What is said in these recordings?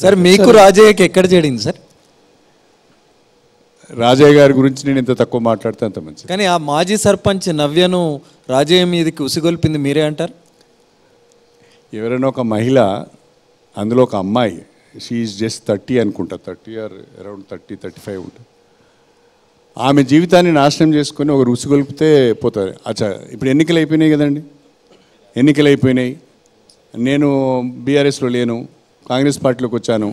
Sir మీకు రాజయ్యకి ఎక్కడ చేడింది sir? Rajaiah గారి గురించి నేను ఎంత తక్కువ మాట్లాడితే అంత మంచిది. కానీ ఆ మాజీ సర్పంచ్ నవ్యను రాజయ్య మీదకి ఉసిగొల్పింది మీరే అంటారు? ఎవరైనా ఒక మహిళ, అందులో ఒక అమ్మాయి, షీ ఈజ్ జస్ట్ 30 అనుకుంటా, 30 ఆర్ అరౌండ్ 30-35 ఉంటుంది. ఆమె జీవితాన్ని నాశనం చేసుకొని ఒక ఉసిగొల్పితే పోతుంది. అచ్చా, ఇప్పుడు ఎన్నికలు అయిపోయినాయి కదండి, ఎన్నికలు అయిపోయినాయి. నేను బీఆర్ఎస్లో లేను, కాంగ్రెస్ పార్టీలోకి వచ్చాను.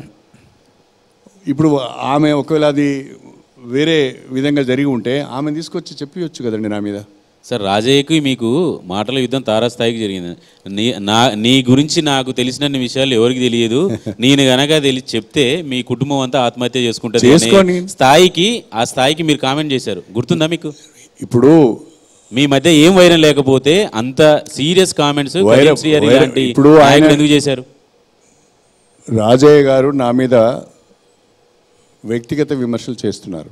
ఇప్పుడు ఆమె ఒకవేళ అది వేరే విధంగా జరిగి ఉంటే ఆమెను తీసుకొచ్చి చెప్పవచ్చు కదండి నా మీద. సార్, రాజయ్యకి మీకు మాటల యుద్ధం తారాస్థాయికి జరిగింది. నీ గురించి నాకు తెలిసినన్ని విషయాలు ఎవరికి తెలియదు, నేను గనక చెప్తే మీ కుటుంబం అంతా ఆత్మహత్య చేసుకుంటుంది ఆ స్థాయికి మీరు కామెంట్ చేశారు, గుర్తుందా మీకు? ఇప్పుడు మీ మధ్య ఏం వైరం లేకపోతే అంత సీరియస్ కామెంట్స్ ఇప్పుడు ఆయన ఎందుకు చేశారు? రాజయ్య గారు నా మీద వ్యక్తిగత విమర్శలు చేస్తున్నారు.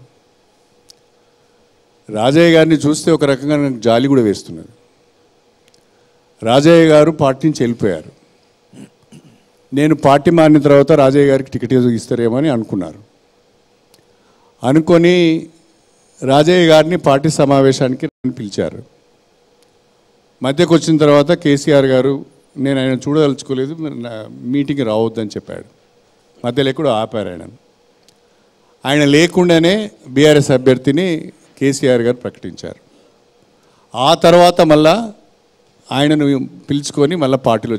రాజయ్య గారిని చూస్తే ఒక రకంగా నాకు జాలి కూడా వేస్తున్నది. రాజయ్య గారు పార్టీ నుంచి వెళ్ళిపోయారు. నేను పార్టీ మారిన తర్వాత రాజయ్య గారికి టికెట్ ఇస్తారేమో అని అనుకున్నారు. అనుకొని రాజయ్య గారిని పార్టీ సమావేశానికి పిలిచారు. మధ్యకు వచ్చిన తర్వాత కేసీఆర్ గారు, నేను ఆయన చూడదలుచుకోలేదు, మీటింగ్ రావద్దని చెప్పాడు. మధ్యలో ఎక్కడో ఆపారు ఆయన. ఆయన లేకుండానే బీఆర్ఎస్ అభ్యర్థిని కేసీఆర్ గారు ప్రకటించారు. ఆ తర్వాత మళ్ళా ఆయనను పిలుచుకొని మళ్ళీ పార్టీలో